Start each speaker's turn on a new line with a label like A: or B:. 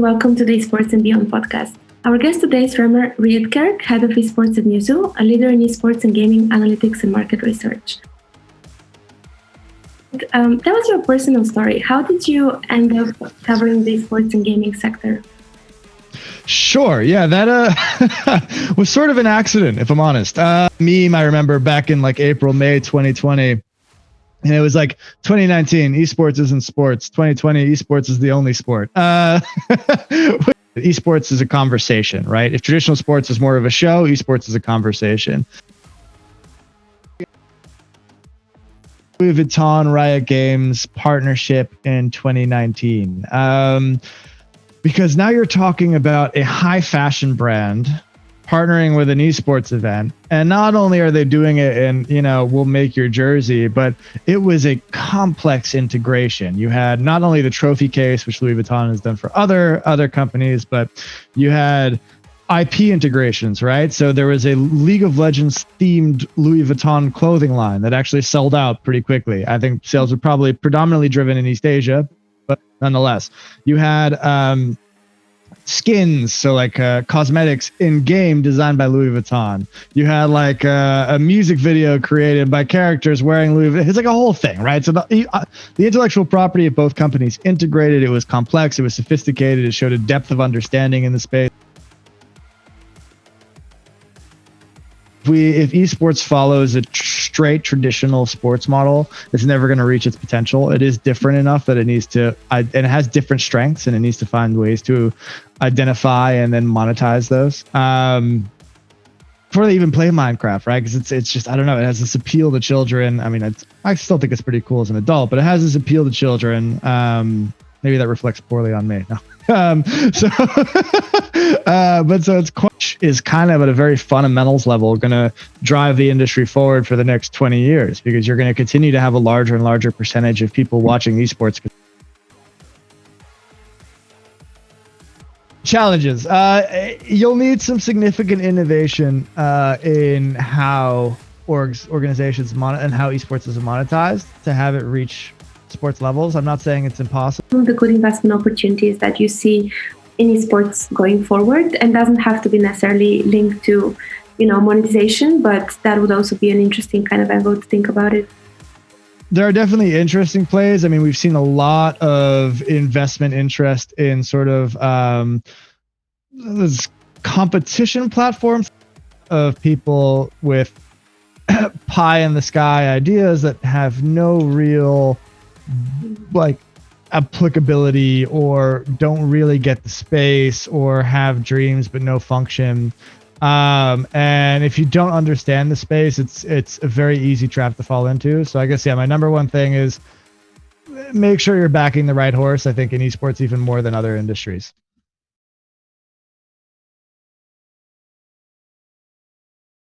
A: Welcome to the Esports and Beyond podcast. Our guest today is Remer Rietkerk, head of esports at Newzoo, a leader in esports and gaming analytics and market research. That was your personal story. How did you end up covering the esports and gaming sector?
B: Sure. Yeah, that was sort of an accident, if I'm honest. I remember back in like April, May 2020, and it was like 2019, esports isn't sports. 2020, esports is the only sport. Esports is a conversation, right? If traditional sports is more of a show, esports is a conversation. Louis Vuitton Riot Games partnership in 2019. Because now you're talking about a high fashion brand partnering with an esports event. And not only are they doing it in, we'll make your jersey, but it was a complex integration. You had not only the trophy case, which Louis Vuitton has done for other companies, but you had IP integrations, right? So there was a League of Legends themed Louis Vuitton clothing line that actually sold out pretty quickly. I think sales were probably predominantly driven in East Asia, but nonetheless, you had skins, so like cosmetics in game designed by Louis Vuitton. You had like a music video created by characters wearing Louis Vuitton. It's like a whole thing, right? So the intellectual property of both companies integrated. It was complex. It was sophisticated. It showed a depth of understanding in the space. If esports follows a straight traditional sports model, it's never going to reach its potential. It is different enough that it needs to, and it has different strengths, and it needs to find ways to identify and then monetize those. Before they even play Minecraft, right? Because it's just, I don't know, it has this appeal to children. I mean, I still think it's pretty cool as an adult, but it has this appeal to children. Maybe that reflects poorly on me. No. So it's is kind of at a very fundamentals level going to drive the industry forward for the next 20 years, because you're going to continue to have a larger and larger percentage of people watching esports. Challenges. You'll need some significant innovation in how organizations and how esports is monetized to have it reach sports levels. I'm not saying it's impossible.
A: The good investment opportunities that you see in esports going forward, and doesn't have to be necessarily linked to, monetization, but that would also be an interesting kind of angle to think about it.
B: There are definitely interesting plays. I mean, we've seen a lot of investment interest in sort of this competition platforms of people with pie in the sky ideas that have no real like applicability, or don't really get the space, or have dreams but no function. And if you don't understand the space, it's a very easy trap to fall into. So I guess, my number one thing is make sure you're backing the right horse. I think in esports even more than other industries.